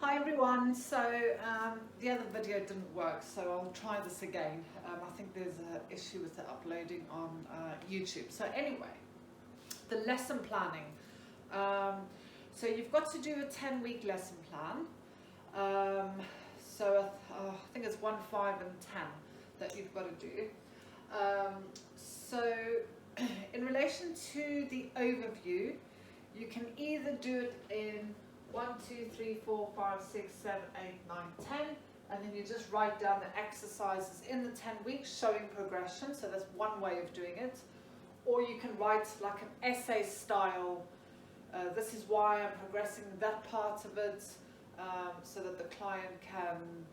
Hi everyone, so the other video didn't work, so I'll try this again. I think there's an issue with the uploading on YouTube. So anyway, the lesson planning. So you've got to do a 10-week lesson plan. So I think it's 1, 5 and 10 that you've got to do. So in relation to the overview, you can either do it in 1, 2, 3, 4, 5, 6, 7, 8, 9, 10, and then you just write down the exercises in the 10 weeks showing progression. So that's one way of doing it. Or you can write like an essay style, this is why I'm progressing that part of it, so that the client can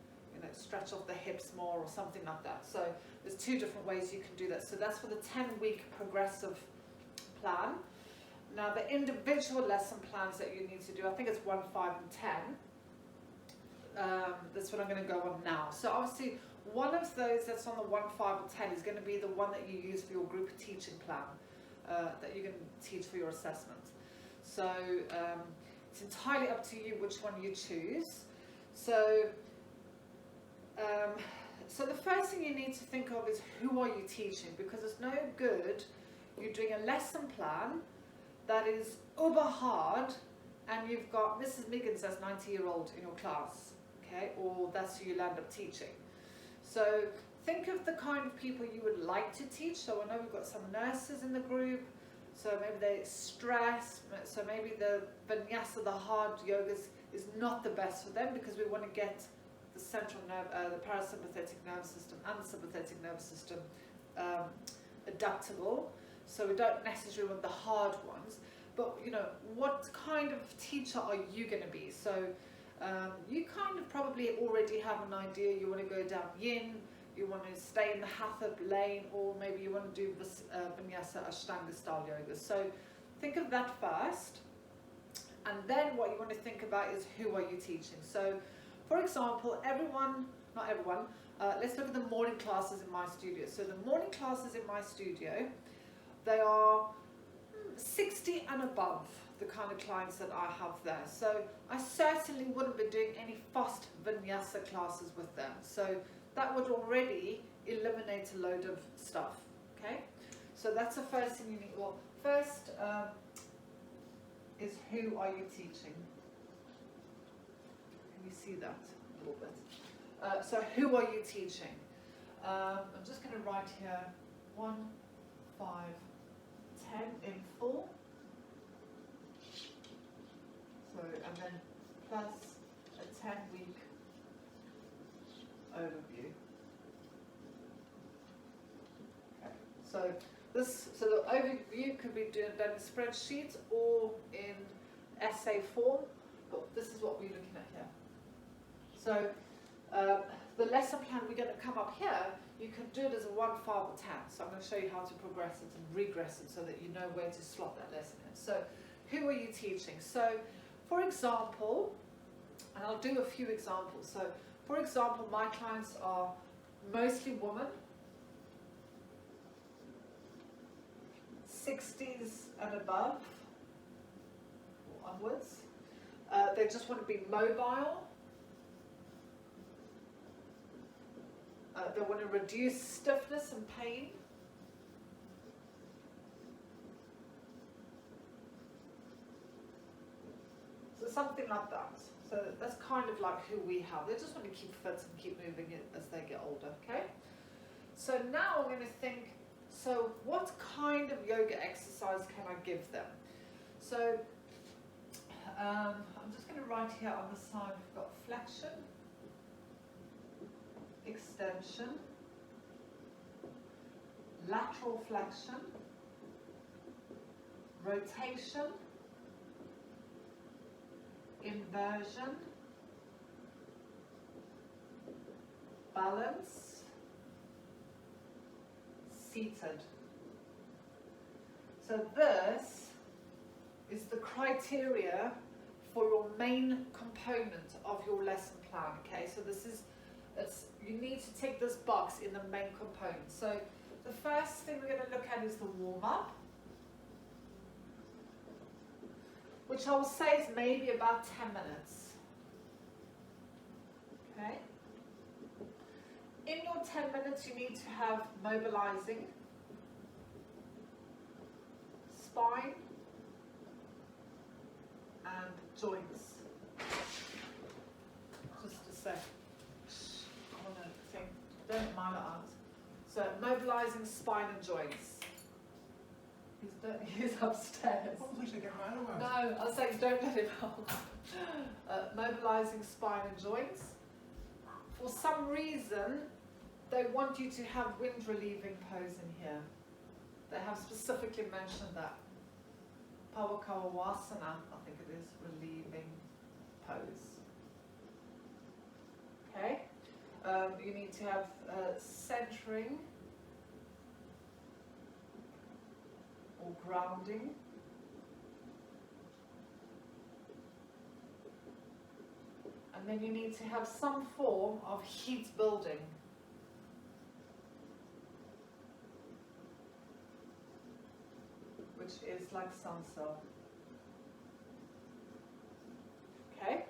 stretch off the hips more or something like that. So there's 2 different ways you can do that. So that's for the 10-week progressive plan. Now the individual lesson plans that you need to do, I think it's 1, 5 and 10. That's what I'm going to go on now. So obviously one of those that's on the 1, 5 or 10 is going to be the one that you use for your group teaching plan, that you're going to teach for your assessment. So it's entirely up to you which one you choose. So the first thing you need to think of is who are you teaching, because it's no good you're doing a lesson plan that is uber hard and you've got Mrs. Miggins as 90-year-old in your class, okay, or that's who you'll end up teaching. So think of the kind of people you would like to teach. So I know we've got some nurses in the group, so maybe they stress, so maybe the vinyasa, the hard yoga is not the best for them, because we want to get the central nerve, the parasympathetic nervous system and the sympathetic nervous system adaptable. So we don't necessarily want the hard ones, but what kind of teacher are you going to be? So you kind of probably already have an idea. You want to go down yin, you want to stay in the hatha lane, or maybe you want to do this vinyasa ashtanga style yoga. So think of that first, and then what you want to think about is who are you teaching. So for example, not everyone, let's look at the morning classes in my studio. So the morning classes in my studio, they are 60 and above, the kind of clients that I have there. So I certainly wouldn't be doing any fast vinyasa classes with them. So that would already eliminate a load of stuff, okay? So that's the first thing you need. Well, first is who are you teaching? Can you see that a little bit? So who are you teaching? I'm just going to write here 1, 5, 10 in full. So, and then plus a 10-week overview. Okay. So the overview could be done in spreadsheets or in essay form, but this is what we're looking at here. So the lesson plan we're going to come up here, you can do it as a 1, 5 or 10. So I'm going to show you how to progress it and regress it so that you know where to slot that lesson in. So who are you teaching? So for example, and I'll do a few examples. So for example, my clients are mostly women, 60s and above, or onwards. They just want to be mobile. They want to reduce stiffness and pain. So something like that. So that's kind of like who we have. They just want to keep fit and keep moving it as they get older, okay? So now I'm going to think, so what kind of yoga exercise can I give them? So I'm just going to write here on the side, we've got flexion, extension, lateral flexion, rotation, inversion, balance, seated. So this is the criteria for your main component of your lesson plan, okay? So you need to tick this box in the main component. So the first thing we're going to look at is the warm-up, which I will say is maybe about 10 minutes. Okay. In your 10 minutes, you need to have mobilizing spine and joints. Just a sec. I want to think. Don't mind our eyes. So mobilizing spine and joints. He's upstairs. Oh, we should get right away. No, I was saying don't let him out. Mobilizing spine and joints. For some reason, they want you to have wind relieving pose in here. They have specifically mentioned that. Pavakavasana, I think it is, relieving pose. Okay. You need to have centering or grounding. And then you need to have some form of heat building. Which is like sun cell. Okay?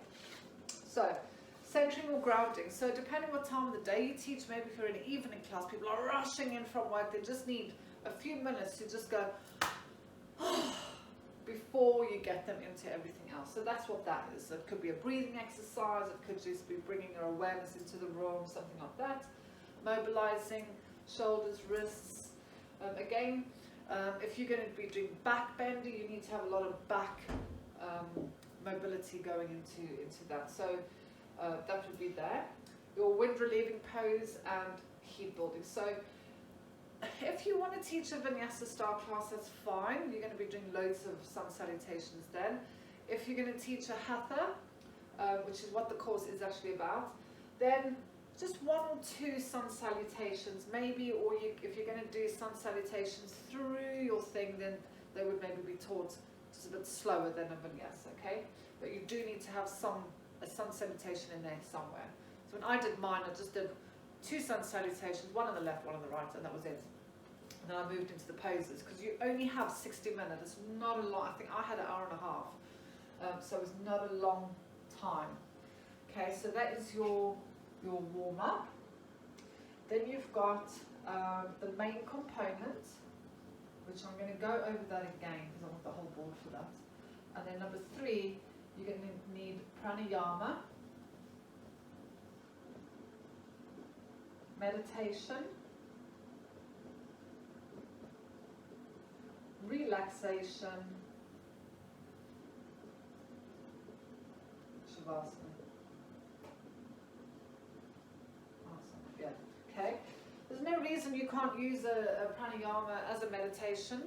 So, centering or grounding. So depending what time of the day you teach, maybe if you're in an evening class, people are rushing in from work, they just need a few minutes to just go before you get them into everything else. So that's what that is. So it could be a breathing exercise, it could just be bringing your awareness into the room, something like that. Mobilizing shoulders, wrists. Again, if you're going to be doing back bending, you need to have a lot of back mobility going into that. So that would be there. Your wind relieving pose and heat building. So if you want to teach a vinyasa style class, that's fine. You're going to be doing loads of sun salutations then. If you're going to teach a hatha, which is what the course is actually about, then just one or two sun salutations maybe, or if you're going to do sun salutations through your thing, then they would maybe be taught just a bit slower than a vinyasa, okay? But you do need to have a sun salutation in there somewhere. So when I did mine, I just did 2 sun salutations, one on the left, one on the right, and that was it. And then I moved into the poses, because you only have 60 minutes. It's not a lot. I think I had an hour and a half. So it's not a long time. Okay, so that is your warm-up. Then you've got the main component, which I'm going to go over that again, because I want the whole board for that. And then number 3, you're going to need pranayama, meditation, relaxation, shavasana. Awesome. Yeah. Okay. There's no reason you can't use a pranayama as a meditation.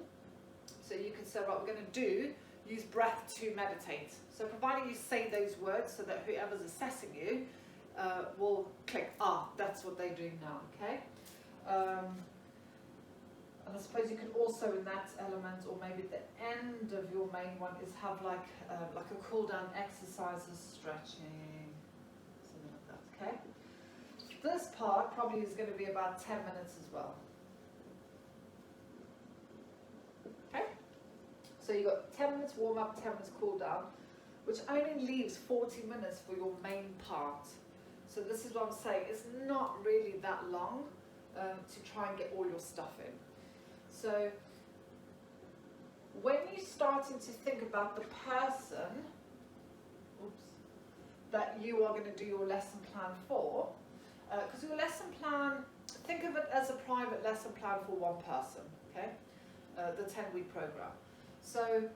So you can say, right, we're going to use breath to meditate. So providing you say those words so that whoever's assessing you will click, that's what they're doing now, okay? And I suppose you can also in that element, or maybe at the end of your main one, is have like a cool down exercises, stretching, something like that, okay? This part probably is going to be about 10 minutes as well. Okay? So you've got 10 minutes warm up, 10 minutes cool down, which only leaves 40 minutes for your main part. So this is what I'm saying, it's not really that long to try and get all your stuff in. So when you're starting to think about the person that you are going to do your lesson plan for, because your lesson plan, think of it as a private lesson plan for one person, okay? The 10-week program. So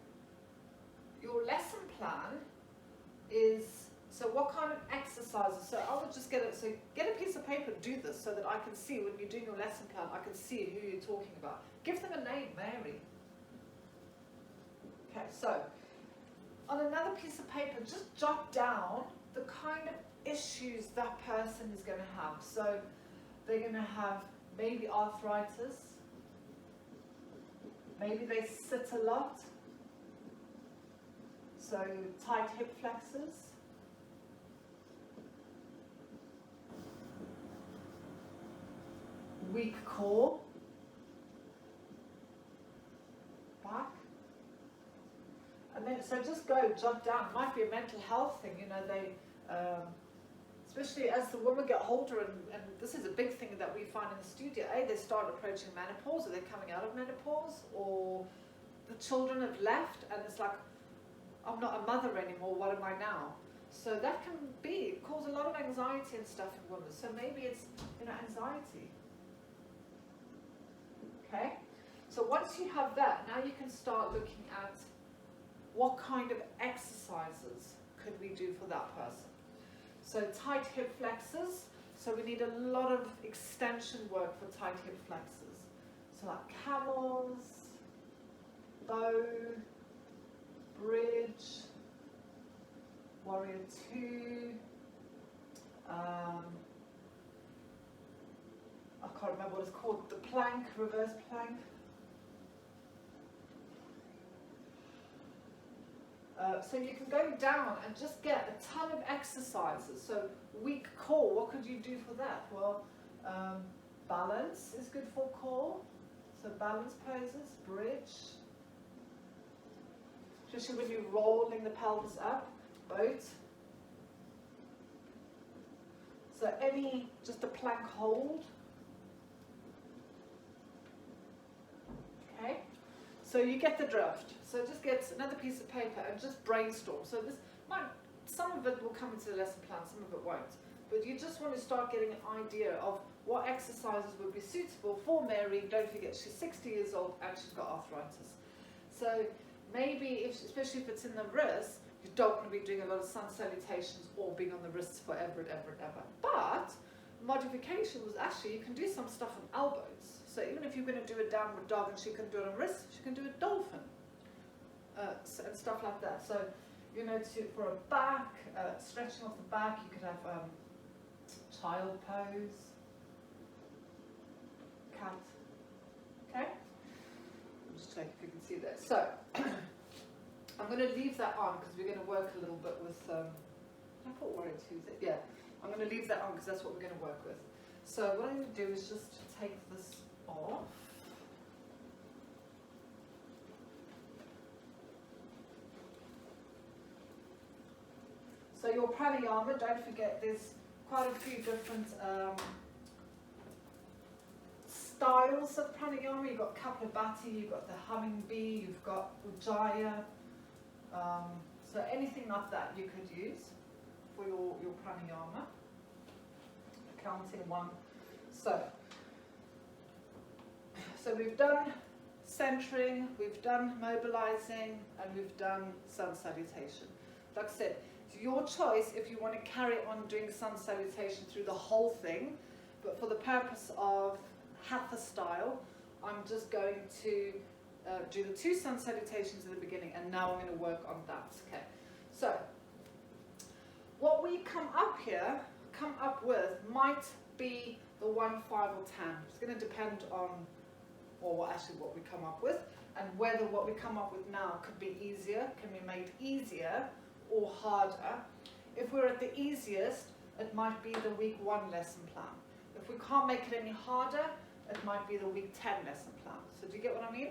your lesson plan is, so what kind of exercises? So I would just get a piece of paper, do this so that I can see when you're doing your lesson plan, I can see who you're talking about. Give them a name, Mary. Okay, so on another piece of paper, just jot down the kind of issues that person is going to have. So they're going to have maybe arthritis, maybe they sit a lot, so tight hip flexors, weak core, back, and then so just go jot down. It might be a mental health thing, you know. They, especially as the women get older, and this is a big thing that we find in the studio, they start approaching menopause, or they're coming out of menopause, or the children have left, and it's like, I'm not a mother anymore, what am I now? So that can cause a lot of anxiety and stuff in women. So maybe it's, anxiety. Okay? So once you have that, now you can start looking at what kind of exercises could we do for that person. So tight hip flexors. So we need a lot of extension work for tight hip flexors. So like camels, bow, bridge, warrior two, I can't remember what it's called, the plank, reverse plank. So you can go down and just get a ton of exercises. So weak core, what could you do for that? Well, balance is good for core. So balance poses, bridge. Especially when you're rolling the pelvis up, boat. So just a plank hold. Okay, so you get the drift. So just get another piece of paper and just brainstorm. So some of it will come into the lesson plan, some of it won't. But you just want to start getting an idea of what exercises would be suitable for Mary. Don't forget, she's 60 years old and she's got arthritis. So maybe, especially if it's in the wrist, you don't want to be doing a lot of sun salutations or being on the wrists forever and ever and ever. But modification was actually, you can do some stuff on elbows. So even if you're going to do a downward dog and she can do it on wrists, she can do a dolphin and stuff like that. So, for a back, stretching off the back, you could have child pose, cat. Okay? Just check if you can see that. So, I'm going to leave that on because we're going to work a little bit with, I put warrior two, yeah. I'm going to leave that on because that's what we're going to work with. So what I'm going to do is just take this off. So your pranayama, don't forget there's quite a few different styles of pranayama. You've got Kapalabhati, you've got the humming bee, you've got Ujjayi. So anything like that you could use for your pranayama. Counting one. So we've done centering, we've done mobilizing, and we've done sun salutation. Like I said, it's your choice if you want to carry on doing sun salutation through the whole thing, but for the purpose of Hatha style, I'm just going to do the 2 sun salutations at the beginning, and now I'm going to work on that. Okay. So what we come up with might be the 1, 5 or 10. It's going to depend on, what we come up with, and whether what we come up with now could be easier, can be made easier or harder. If we're at the easiest, it might be the week 1 lesson plan. If we can't make it any harder, it might be the week 10 lesson plan. So do you get what I mean?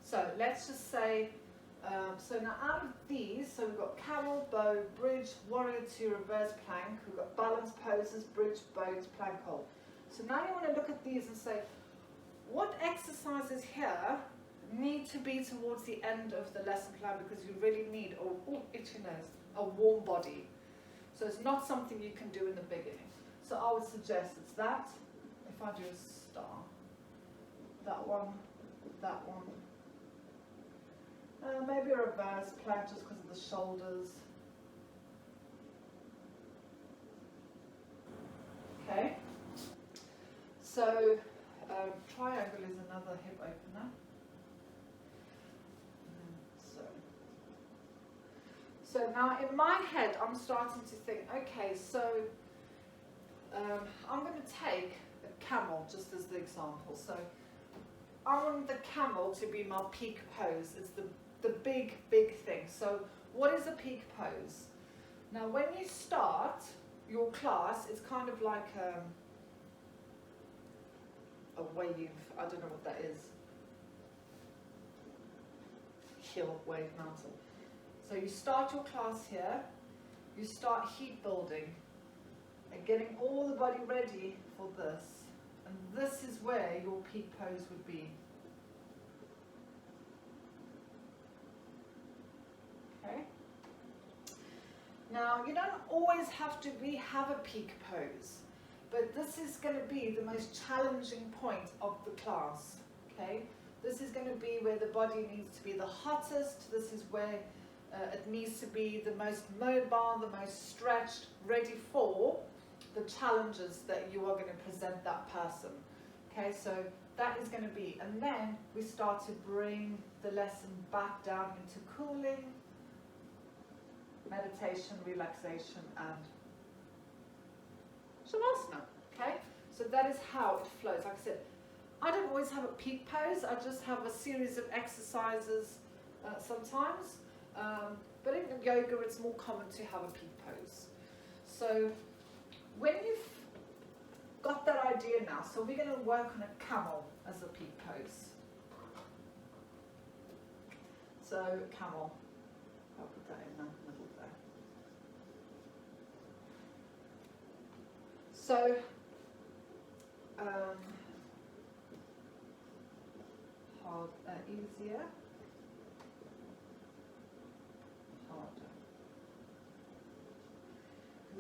So let's just say, so now out of these, so we've got camel, bow, bridge, warrior 2, reverse plank, we've got balance poses, bridge, boat, plank hold. So now you want to look at these and say, what exercises here need to be towards the end of the lesson plan because you really need, itchy nose, a warm body. So it's not something you can do in the beginning. So I would suggest it's that, if I do a star, that one, maybe a reverse plank just because of the shoulders. Okay. So triangle is another hip opener. So now in my head I'm starting to think, okay, so I'm going to take a camel just as the example. So I want the camel to be my peak pose. It's the big thing. So what is a peak pose? Now when you start your class, it's kind of like a wave. I don't know what that is. Hill, wave, mountain. So you start your class here. You start heat building. and getting all the body ready for this. And this is where your peak pose would be. Okay. Now, you don't always have to have a peak pose, but this is going to be the most challenging point of the class. Okay. This is going to be where the body needs to be the hottest. This is where it needs to be the most mobile, the most stretched, ready for the challenges that you are going to present that person. Okay, so that is going to be, and then we start to bring the lesson back down into cooling, meditation, relaxation, and shavasana. Okay, so that is how it flows. Like I said, I don't always have a peak pose. I just have a series of exercises sometimes. But in yoga, it's more common to have a peak pose. So when you've got that idea now, so we're going to work on a camel as a peak pose. So camel, I'll put that in the middle there. So easier, harder.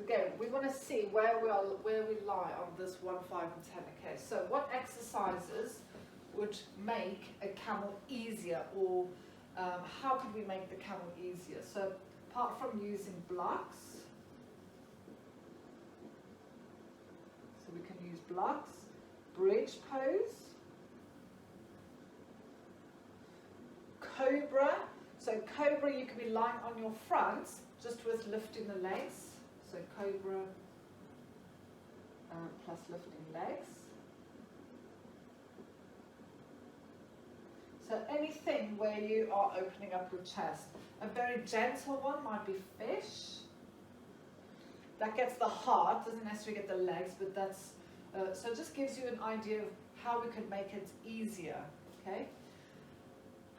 Again, we want to see where we lie on this 1, 5, and 10. Okay, so what exercises would make a camel easier, or how could we make the camel easier? So apart from using blocks, so we can use blocks, bridge pose, cobra. So cobra, you can be lying on your front just with lifting the legs. So cobra plus lifting legs. So anything where you are opening up your chest. A very gentle one might be fish. That gets the heart, doesn't necessarily get the legs, but that's so it just gives you an idea of how we could make it easier. Okay.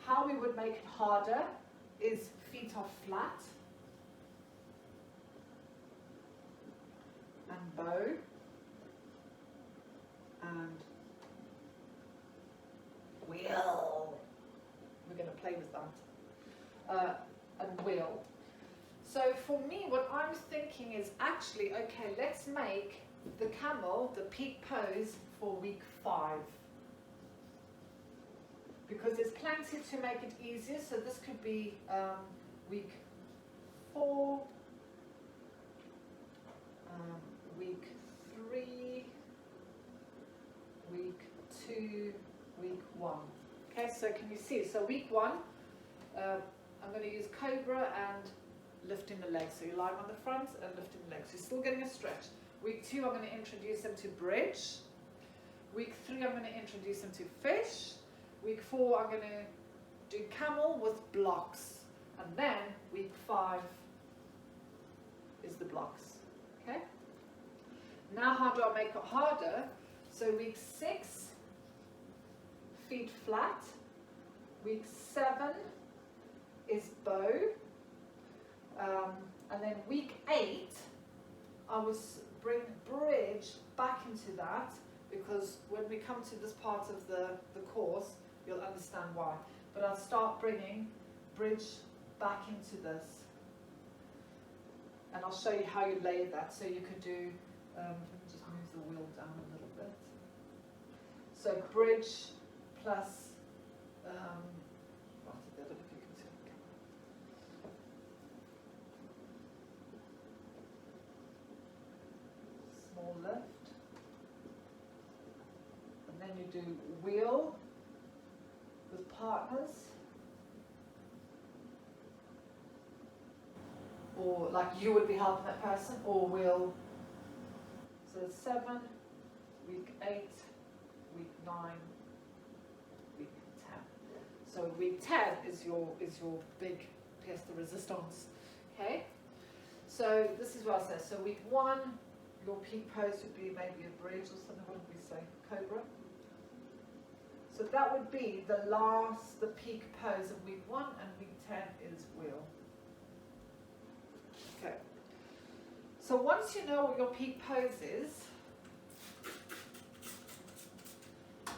How we would make it harder is feet are flat and bow and wheel. We're going to play with that. And wheel. So for me, what I'm thinking is actually, okay, let's make the camel the peak pose for week 5. Because there's plenty to make it easier. So this could be week 4, week 3, week 2, week 1. Okay, so can you see? So week 1, I'm going to use cobra and lifting the legs. So you're lying on the front and lifting the legs. You're still getting a stretch. Week 2, I'm going to introduce them to bridge. Week 3, I'm going to introduce them to fish. Week 4, I'm going to do camel with blocks. And then week 5 is the blocks. Okay? Now how do I make it harder? So week 6, feet flat. Week 7 is bow. And then week 8, I will bring bridge back into that, because when we come to this part of the course, you'll understand why. But I'll start bringing bridge back into this. And I'll show you how you lay that. So you could do, let me just move the wheel down a little bit. So bridge plus, I don't know if you can see it. Small lift. And then you do wheel with partners, or like you would be helping that person, or wheel. So 7, week 8, week 9, week 10. So week 10 is your big pièce de résistance. Okay. So this is what I said. So week 1, your peak pose would be maybe a bridge or something. What did we say? Cobra. So that would be the peak pose of week 1, and week 10 is wheel. Okay. So once you know what your peak pose is,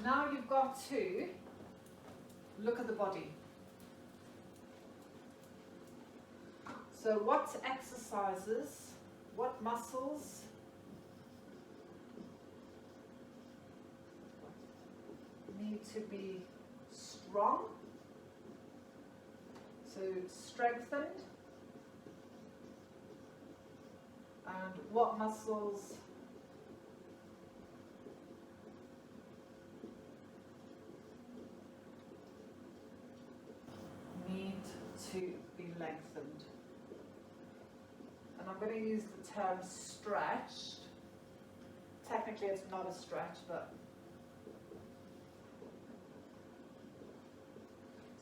now you've got to look at the body. So what exercises, what muscles need to be strong, so strengthened, and what muscles need to be lengthened. And I'm going to use the term stretched. Technically it's not a stretch, but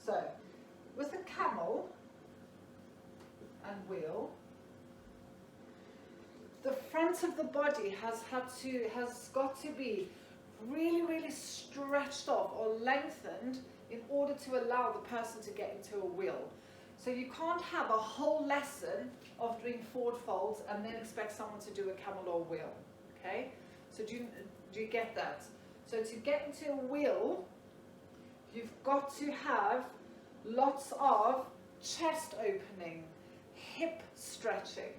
so with a camel and wheel, the front of the body has got to be really, really stretched off or lengthened in order to allow the person to get into a wheel. So you can't have a whole lesson of doing forward folds and then expect someone to do a camel or wheel. Okay? So do you get that? So to get into a wheel, you've got to have lots of chest opening, hip stretching.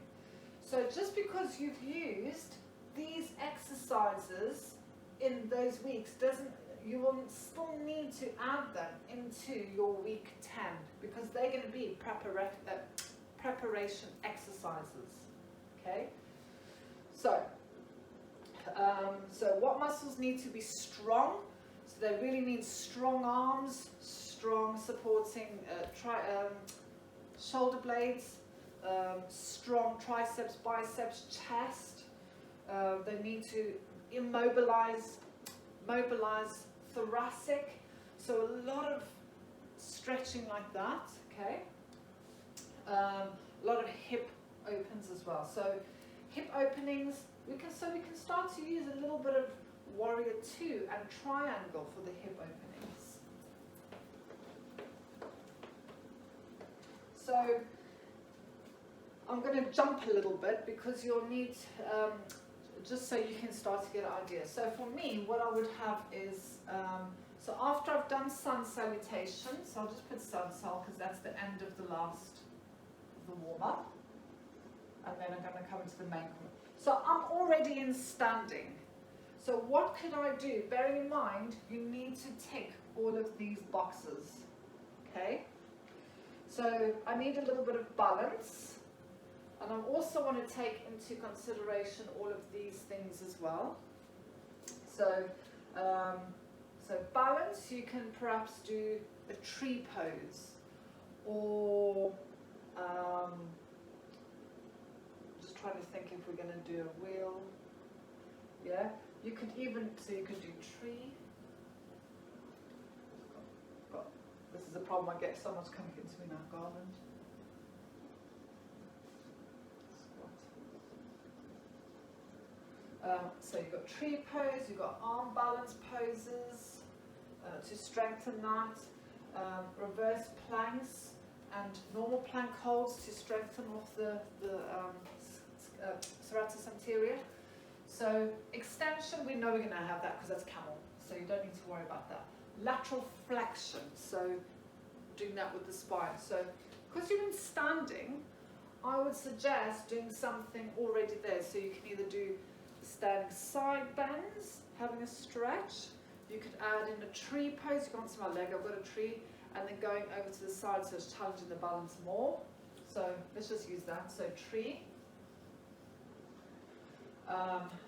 So just because you've used these exercises in those weeks you will still need to add them into your week 10 because they're going to be preparation exercises. Okay? So what muscles need to be strong? So they really need strong arms, strong supporting shoulder blades, strong triceps, biceps, chest. They need to mobilize thoracic. So a lot of stretching like that. Okay. A lot of hip opens as well. So hip openings. We can start to use a little bit of warrior 2 and triangle for the hip openings. So I'm going to jump a little bit because you'll need, just so you can start to get an idea. So for me, what I would have is, so after I've done sun salutation, so I'll just put sun sal because that's the end of the last of the warm up. And then I'm going to come into the main comment. So I'm already in standing. So what could I do? Bearing in mind, you need to tick all of these boxes. Okay? So I need a little bit of balance. And I also want to take into consideration all of these things as well. So, so balance, you can perhaps do a tree pose, or just trying to think if we're going to do a wheel. Yeah, you could even, so you could do tree. This is a problem, I get so much coming into me now, garland. So you've got tree pose, you've got arm balance poses to strengthen that, reverse planks and normal plank holds to strengthen off the serratus anterior. So extension, we know we're going to have that because that's camel, so you don't need to worry about that. Lateral flexion, so doing that with the spine. So because you're in standing, I would suggest doing something already there. So you can either do standing side bends, having a stretch. You could add in a tree pose. You can't see my leg, I've got a tree, and then going over to the side, so it's challenging the balance more. So let's just use that. So tree,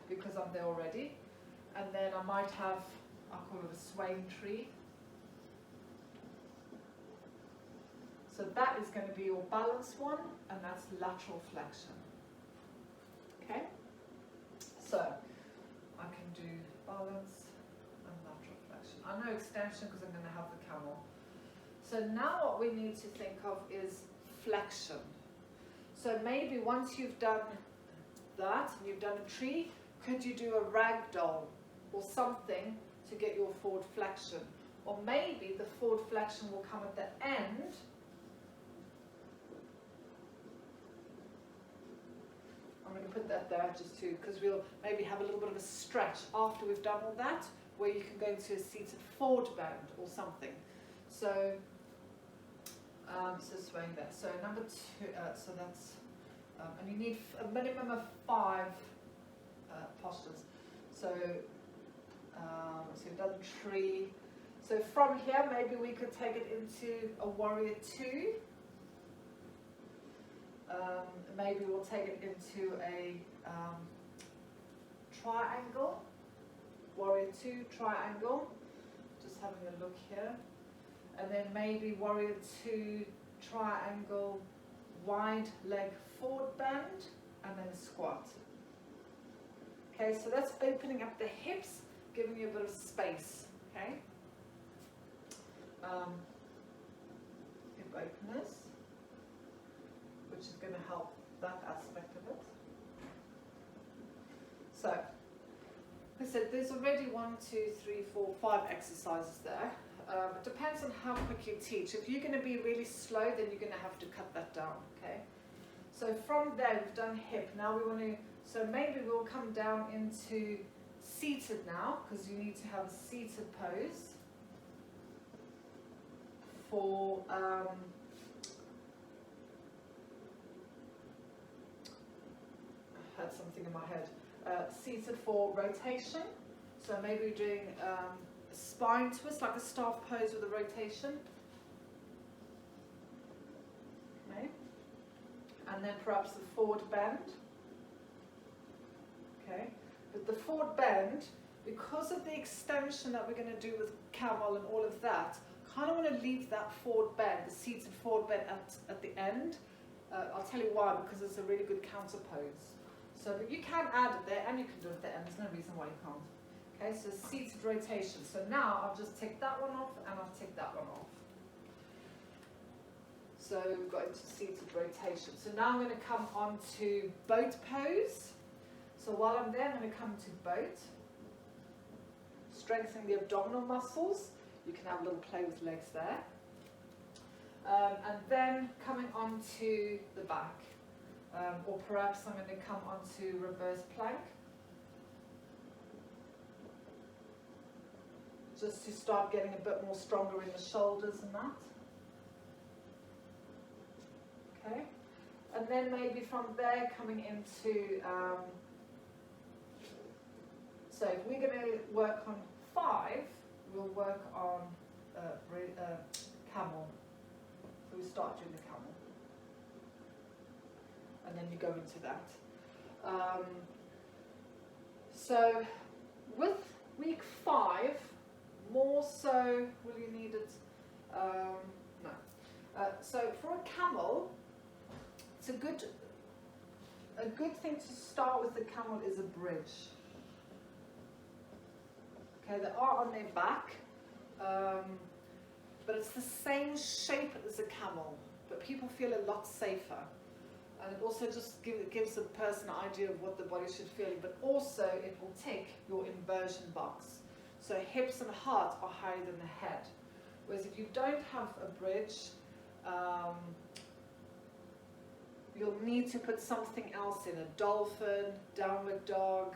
because I'm there already. And then I might have, I'll call it a swaying tree. So that is going to be your balance one, and that's lateral flexion. Okay? So I can do balance and lateral flexion. I know extension because I'm going to have the camel. So now what we need to think of is flexion. So maybe once you've done that, and you've done a tree, could you do a ragdoll or something to get your forward flexion? Or maybe the forward flexion will come at the end. I'm going to put that there just to, because we'll maybe have a little bit of a stretch after we've done all that, where you can go into a seated forward bend or something. So, so swaying there. So number 2, so that's, and you need a minimum of 5 postures. So, so we've done tree. So from here, maybe we could take it into a warrior 2. Maybe we'll take it into a triangle, warrior 2, triangle. Just having a look here. And then maybe warrior 2, triangle, wide leg forward bend, and then a squat. Okay, so that's opening up the hips, giving you a bit of space. Okay. Hip openers, which is going to help that aspect of it. So, like I said, there's already 1, 2, 3, 4, 5 exercises there. It depends on how quick you teach. If you're going to be really slow, then you're going to have to cut that down, okay? So from there, we've done hip. Now we want to, so maybe we'll come down into seated now, because you need to have a seated pose for, I had something in my head. Seated for rotation. So maybe we're doing a spine twist, like a staff pose with a rotation. Okay. And then perhaps the forward bend. Okay. But the forward bend, because of the extension that we're going to do with Camel and all of that, kind of want to leave that forward bend, the seated forward bend at the end. I'll tell you why, because it's a really good counter pose. So but you can add it there and you can do it at the end. There's no reason why you can't. Okay, so seated rotation. So now I'll just take that one off and I'll take that one off. So we've got into seated rotation. So now I'm going to come on to boat pose. So while I'm there, I'm going to come to boat. Strengthening the abdominal muscles. You can have a little play with legs there. And then coming on to the back. Or perhaps I'm going to come onto reverse plank. Just to start getting a bit more stronger in the shoulders and that. Okay. And then maybe from there coming into, so if we're going to work on 5, we'll work on camel. So we start doing the camel. And then you go into that. So with week 5, more so, will you need it? No. So for a camel, it's a good thing to start with the camel is a bridge. Okay, they are on their back, but it's the same shape as a camel, but people feel a lot safer. And it also just gives a person an idea of what the body should feel, but also it will tick your inversion box. So hips and heart are higher than the head. Whereas if you don't have a bridge, you'll need to put something else in, a dolphin, downward dog,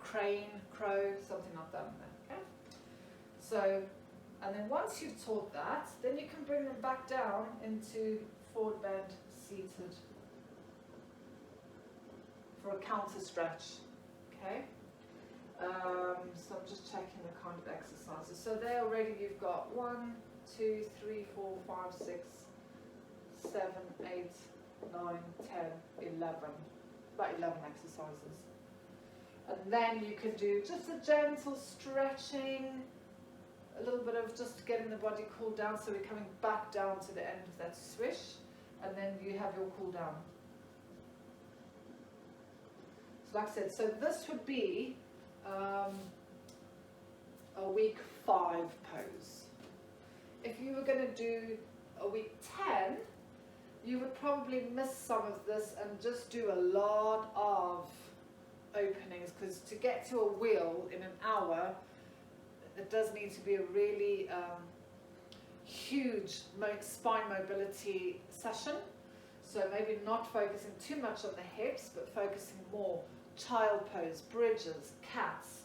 crane, crow, something like that. Okay? So, and then once you've taught that, then you can bring them back down into forward bend, seated, for a counter stretch. Okay? So I'm just checking the kind of exercises. So there already you've got 1, 2, 3, 4, 5, 6, 7, 8, 9, 10, 11. About 11 exercises. And then you can do just a gentle stretching, a little bit of just getting the body cooled down. So we're coming back down to the end of that swish. And then you have your cool down. So like I said, so this would be a week 5 pose. If you were going to do a week 10, you would probably miss some of this and just do a lot of openings, because to get to a wheel in an hour, it does need to be a really huge spine mobility session. So maybe not focusing too much on the hips, but focusing more child pose, bridges, cats,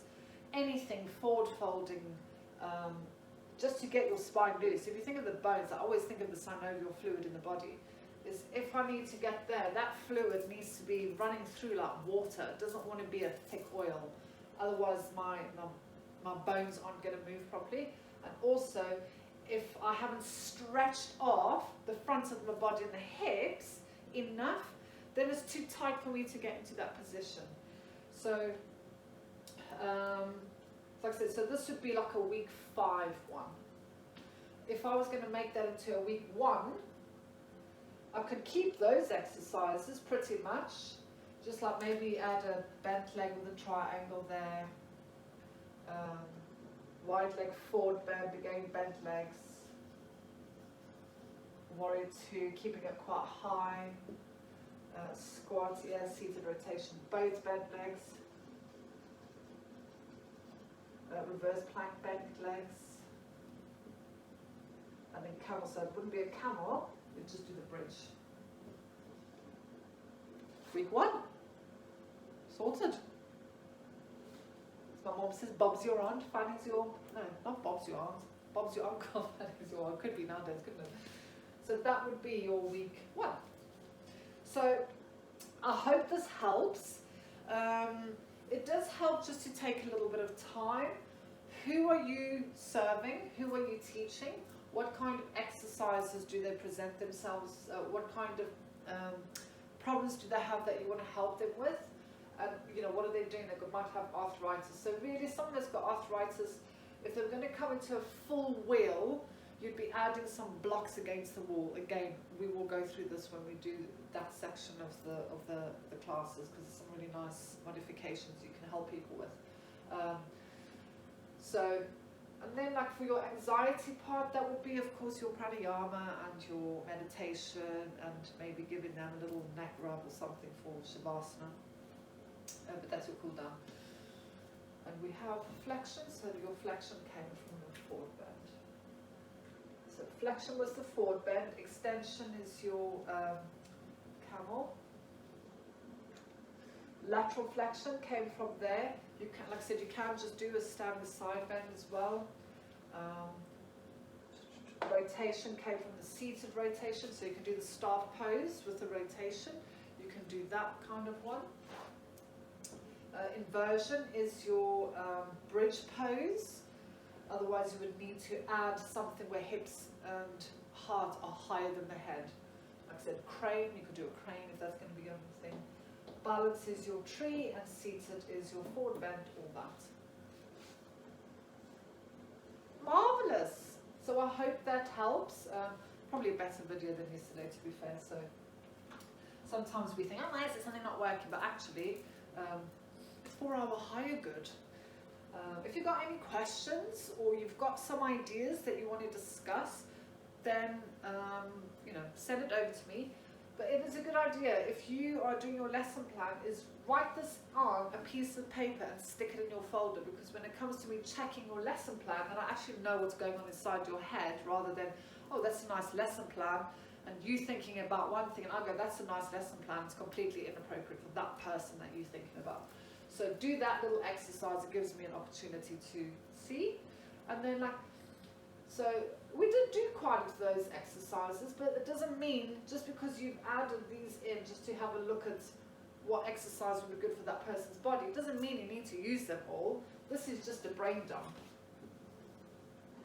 anything forward folding, just to get your spine loose. If you think of the bones, I always think of the synovial fluid in the body. Is if I need to get there, that fluid needs to be running through like water. It doesn't want to be a thick oil. Otherwise my bones aren't going to move properly. And also, if I haven't stretched off the front of my body and the hips enough, then it's too tight for me to get into that position. So, like I said, so this would be like a week 5 one. If I was going to make that into a week 1, I could keep those exercises pretty much. Just like maybe add a bent leg with a triangle there. Wide leg forward bend, again bent legs. Warrior 2, keeping it quite high. Squat, yeah, seated rotation, both bent legs. Reverse plank, bent legs. And then camel, so it wouldn't be a camel, you'd just do the bridge. Week 1, sorted. My mom says, Bob's your aunt, Fanny's your, no, not Bob's your aunt, Bob's your uncle, Fanny's your aunt, could be nowadays, couldn't it? So that would be your week 1. So I hope this helps. It does help just to take a little bit of time. Who are you serving? Who are you teaching? What kind of exercises do they present themselves? What kind of problems do they have that you want to help them with? And what are they doing? They might have arthritis. So really, someone that's got arthritis, if they're going to come into a full wheel, you'd be adding some blocks against the wall. Again, we will go through this when we do that section of the classes, because there's some really nice modifications you can help people with. And then like for your anxiety part, that would be of course your pranayama and your meditation, and maybe giving them a little neck rub or something for shavasana. But that's your cool down. And we have flexion, so your flexion came from the forward bend. So flexion was the forward bend, extension is your camel. Lateral flexion came from there. You can, like I said, you can just do a standard side bend as well. Rotation came from the seated rotation, so you can do the staff pose with the rotation. You can do that kind of one. Inversion is your bridge pose. Otherwise you would need to add something where hips and heart are higher than the head. Like I said, crane, you could do a crane if that's going to be your thing. Balance is your tree, and seated is your forward bend, all that. Marvellous! So I hope that helps. Probably a better video than yesterday, to be fair. So sometimes we think, oh, why is it something not working? But actually, it's for our higher good. If you've got any questions or you've got some ideas that you want to discuss, then send it over to me. But it is a good idea, if you are doing your lesson plan, is write this on a piece of paper and stick it in your folder, because when it comes to me checking your lesson plan, then I actually know what's going on inside your head, rather than, oh, that's a nice lesson plan, and you thinking about one thing, and I go, that's a nice lesson plan, it's completely inappropriate for that person that you're thinking about. So do that little exercise, it gives me an opportunity to see. And then so we did do quite a few of those exercises, but it doesn't mean just because you've added these in just to have a look at what exercise would be good for that person's body, it doesn't mean you need to use them all. This is just a brain dump.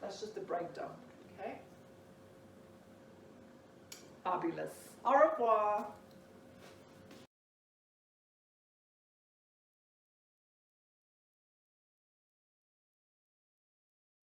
That's just a brain dump, okay? Fabulous. Au revoir.